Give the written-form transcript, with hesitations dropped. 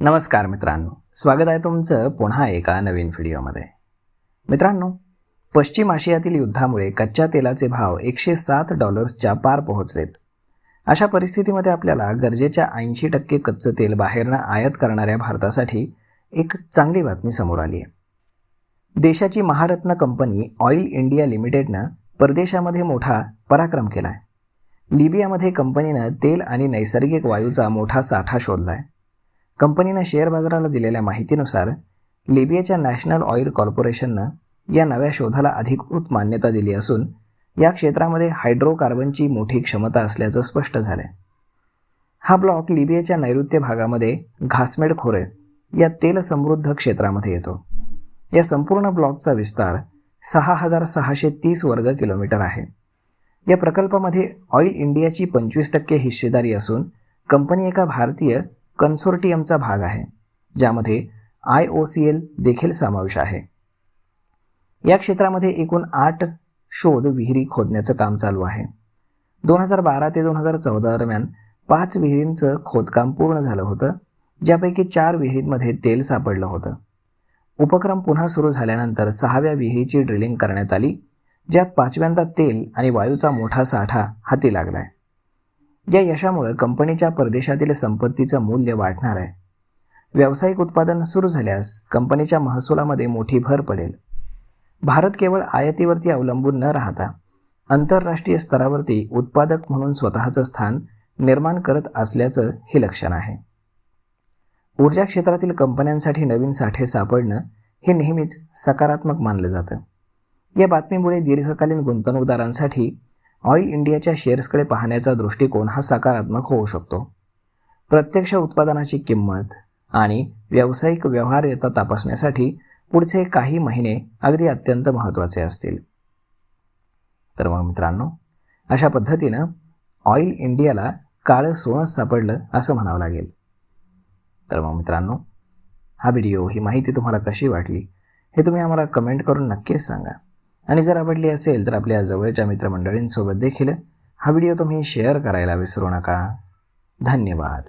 नमस्कार मित्रांनो, स्वागत आहे तुमचं पुन्हा एका नवीन व्हिडिओमध्ये. मित्रांनो, पश्चिम आशियातील युद्धामुळे कच्च्या तेलाचे भाव $107च्या पार पोहोचलेत. अशा परिस्थितीमध्ये आपल्याला गरजेच्या 80% कच्चं तेल बाहेरनं आयात करणाऱ्या भारतासाठी एक चांगली बातमी समोर आली आहे. देशाची महारत्न कंपनी ऑइल इंडिया लिमिटेडनं परदेशामध्ये मोठा पराक्रम केला आहे. लिबियामध्ये कंपनीनं तेल आणि नैसर्गिक वायूचा मोठा साठा शोधला आहे. कंपनीनं शेअर बाजाराला दिलेल्या माहितीनुसार लिबियाच्या नॅशनल ऑइल कॉर्पोरेशननं या नव्या शोधाला अधिकृत मान्यता दिली असून या क्षेत्रामध्ये हायड्रोकार्बनची मोठी क्षमता असल्याचं स्पष्ट झालं आहे. हा ब्लॉक लिबियाच्या नैऋत्य भागामध्ये घासमेड खोरे या तेल समृद्ध क्षेत्रामध्ये येतो. या संपूर्ण ब्लॉकचा विस्तार 6,630 वर्ग किलोमीटर आहे. या प्रकल्पामध्ये ऑइल इंडियाची 25% हिस्सेदारी असून कंपनी एका भारतीय कन्सोर्टियमचा भाग आहे, ज्यामध्ये IOCL देखील समावेश आहे. या क्षेत्रामध्ये एकूण 8 शोध विहिरी खोदण्याचं काम चालू आहे. 2012 ते 2014 दरम्यान 5 विहिरींचं खोदकाम पूर्ण झालं होतं, ज्यापैकी 4 विहिरींमध्ये तेल सापडलं होतं. उपक्रम पुन्हा सुरू झाल्यानंतर 6व्या विहिरीची ड्रिलिंग करण्यात आली, ज्यात 5व्यांदा तेल आणि वायूचा मोठा साठा हाती लागला आहे. या यशामुळे कंपनीच्या परदेशातील संपत्तीचं मूल्य वाढणार आहे. व्यावसायिक उत्पादन सुरू झाल्यास कंपनीच्या महसुलामध्ये मोठी भर पडेल. भारत केवळ आयातीवरती अवलंबून न राहता आंतरराष्ट्रीय स्तरावरती उत्पादक म्हणून स्वतःचं स्थान निर्माण करत असल्याचं हे लक्षण आहे. ऊर्जा क्षेत्रातील कंपन्यांसाठी नवीन साठे सापडणं हे नेहमीच सकारात्मक मानलं जातं. या बातमीमुळे दीर्घकालीन गुंतवणूकदारांसाठी ऑइल इंडियाच्या शेअर्सकडे पाहण्याचा दृष्टिकोन हा सकारात्मक होऊ शकतो. प्रत्यक्ष उत्पादनाची किंमत आणि व्यावसायिक व्यवहार्यता तपासण्यासाठी पुढचे काही महिने अगदी अत्यंत महत्त्वाचे असतील. तर मग मित्रांनो, अशा पद्धतीनं ऑइल इंडियाला काळं सोनंच सापडलं असं म्हणावं लागेल. तर मग मित्रांनो, हा व्हिडिओ, ही माहिती तुम्हाला कशी वाटली हे तुम्ही आम्हाला कमेंट करून नक्कीच सांगा. आणि जर आवडली असेल तर आपल्या जवळच्या मित्रमंडळींसोबत देखील हा व्हिडिओ तुम्ही शेअर करायला विसरू नका. धन्यवाद.